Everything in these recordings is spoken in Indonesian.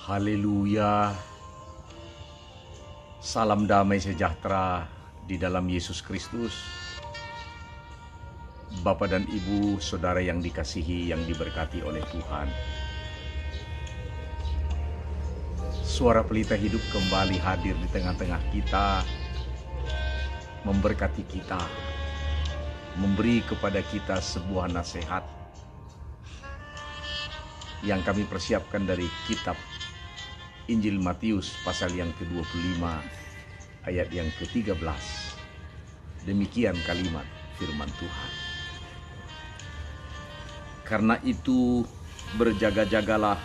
Haleluya. Salam damai sejahtera di dalam Yesus Kristus. Bapak dan Ibu, saudara yang dikasihi, yang diberkati oleh Tuhan. Suara Pelita Hidup kembali hadir di tengah-tengah kita, memberkati kita, memberi kepada kita sebuah nasihat yang kami persiapkan dari kitab Injil Matius pasal yang ke-25 ayat yang ke-13. Demikian kalimat firman Tuhan. Karena itu berjaga-jagalah,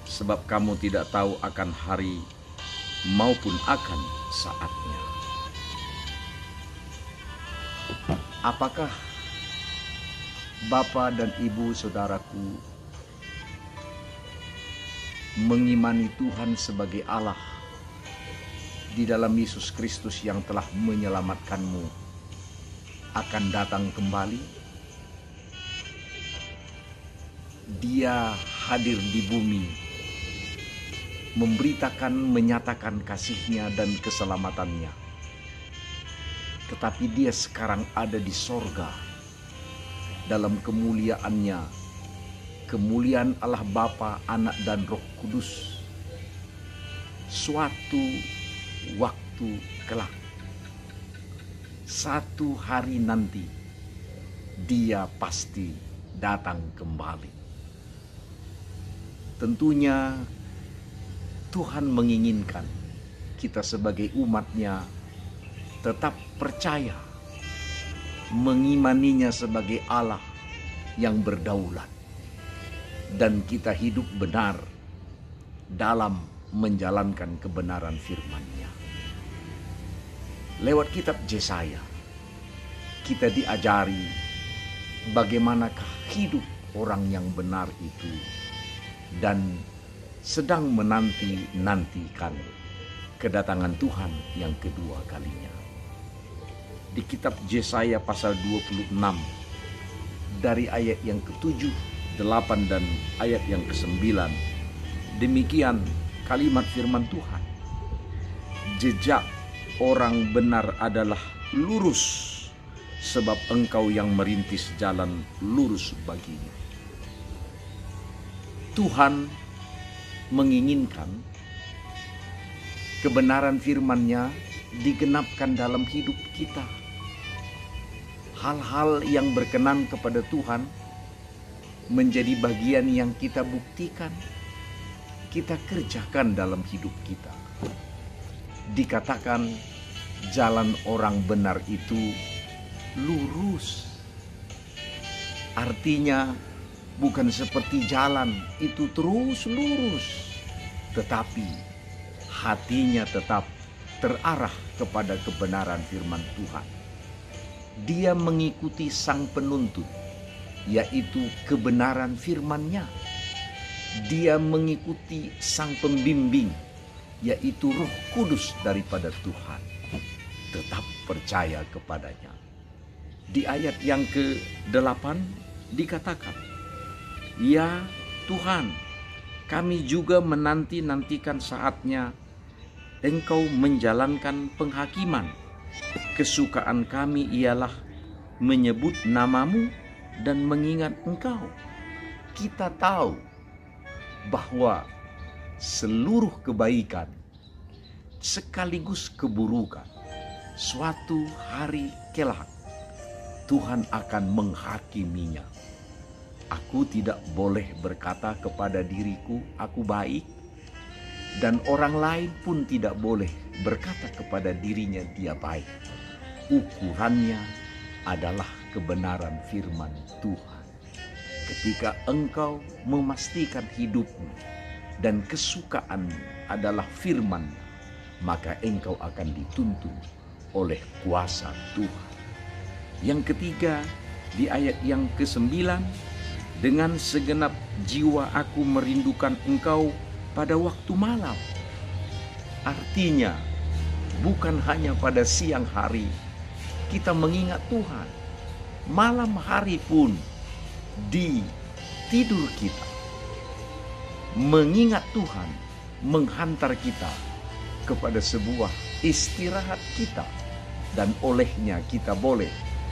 sebab kamu tidak tahu akan hari maupun akan saatnya. Apakah Bapak dan Ibu saudaraku mengimani Tuhan sebagai Allah di dalam Yesus Kristus yang telah menyelamatkanmu akan datang kembali? Dia hadir di bumi, memberitakan, menyatakan kasih-Nya dan keselamatannya. Tetapi Dia sekarang ada di sorga dalam kemuliaan-Nya, kemuliaan Allah Bapa, Anak dan Roh Kudus. Suatu waktu kelak, satu hari nanti, Dia pasti datang kembali. Tentunya Tuhan menginginkan kita sebagai umat-Nya tetap percaya, mengimaninya sebagai Allah yang berdaulat, dan kita hidup benar dalam menjalankan kebenaran firman-Nya. Lewat kitab Yesaya, kita diajari bagaimanakah hidup orang yang benar itu dan sedang menanti-nantikan kedatangan Tuhan yang kedua kalinya. Di kitab Yesaya pasal 26 dari ayat yang ke-7, 8 dan ayat yang ke-9, demikian kalimat firman Tuhan. Jejak orang benar adalah lurus, sebab Engkau yang merintis jalan lurus baginya. Tuhan menginginkan kebenaran firman-Nya digenapkan dalam hidup kita. Hal-hal yang berkenan kepada Tuhan menjadi bagian yang kita buktikan, kita kerjakan dalam hidup kita. Dikatakan jalan orang benar itu lurus. Artinya bukan seperti jalan itu terus lurus, tetapi hatinya tetap terarah kepada kebenaran firman Tuhan. Dia mengikuti sang penuntut, yaitu kebenaran firman-Nya. Dia mengikuti sang pembimbing, yaitu Roh Kudus daripada Tuhan. Tetap percaya kepadanya. Di ayat yang ke-8 dikatakan, ya Tuhan, kami juga menanti-nantikan saatnya Engkau menjalankan penghakiman. Kesukaan kami ialah menyebut nama-Mu dan mengingat Engkau. Kita tahu bahwa seluruh kebaikan sekaligus keburukan suatu hari kelak Tuhan akan menghakiminya. Aku tidak boleh berkata kepada diriku, aku baik, dan orang lain pun tidak boleh berkata kepada dirinya dia baik. Ukurannya adalah kebenaran firman Tuhan. Ketika engkau memastikan hidupmu dan kesukaanmu adalah firman, maka engkau akan dituntun oleh kuasa Tuhan. Yang ketiga, di ayat yang ke-9, dengan segenap jiwa aku merindukan Engkau pada waktu malam. Artinya, bukan hanya pada siang hari kita mengingat Tuhan, malam hari pun di tidur kita, mengingat Tuhan menghantar kita kepada sebuah istirahat kita, dan olehnya kita boleh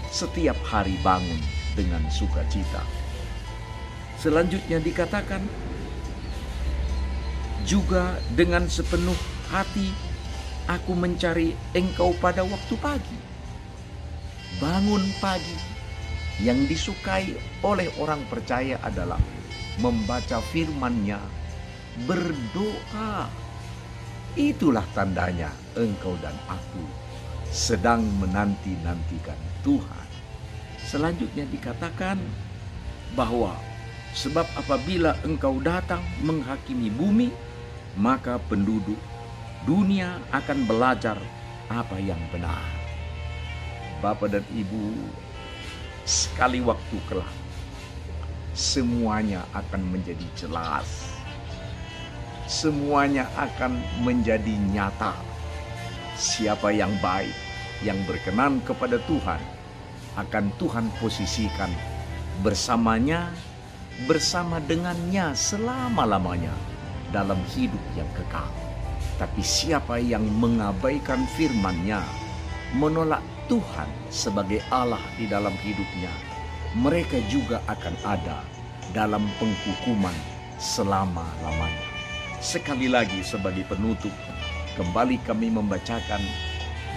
setiap hari bangun dengan sukacita. Selanjutnya dikatakan, juga dengan sepenuh hati aku mencari Engkau pada waktu pagi. Bangun pagi yang disukai oleh orang percaya adalah membaca firman-Nya, berdoa. Itulah tandanya engkau dan aku sedang menanti-nantikan Tuhan. Selanjutnya dikatakan bahwa sebab apabila engkau datang menghakimi bumi, maka penduduk dunia akan belajar apa yang benar. Bapak dan Ibu, sekali waktu kelak semuanya akan menjadi jelas. Semuanya akan menjadi nyata. Siapa yang baik, yang berkenan kepada Tuhan, akan Tuhan posisikan bersamanya, bersama dengannya selama-lamanya dalam hidup yang kekal. Tapi siapa yang mengabaikan firman-Nya, menolak Tuhan sebagai Allah di dalam hidupnya, mereka juga akan ada dalam penghukuman selama-lamanya. Sekali lagi sebagai penutup, kembali kami membacakan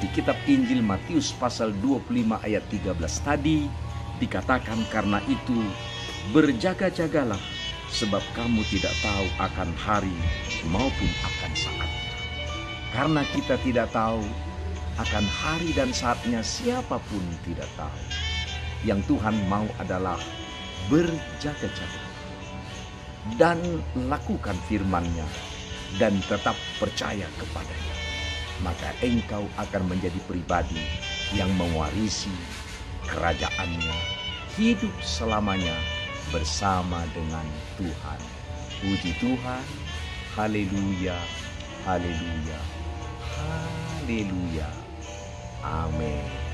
di kitab Injil Matius pasal 25 ayat 13 tadi, dikatakan, karena itu berjaga-jagalah, sebab kamu tidak tahu akan hari maupun akan saatnya. Karena kita tidak tahu akan hari dan saatnya, siapapun tidak tahu. Yang Tuhan mau adalah berjaga-jaga dan lakukan firman-Nya dan tetap percaya kepadanya. Maka engkau akan menjadi pribadi yang mewarisi kerajaan-Nya, hidup selamanya bersama dengan Tuhan. Puji Tuhan, haleluya, haleluya, haleluya, amin.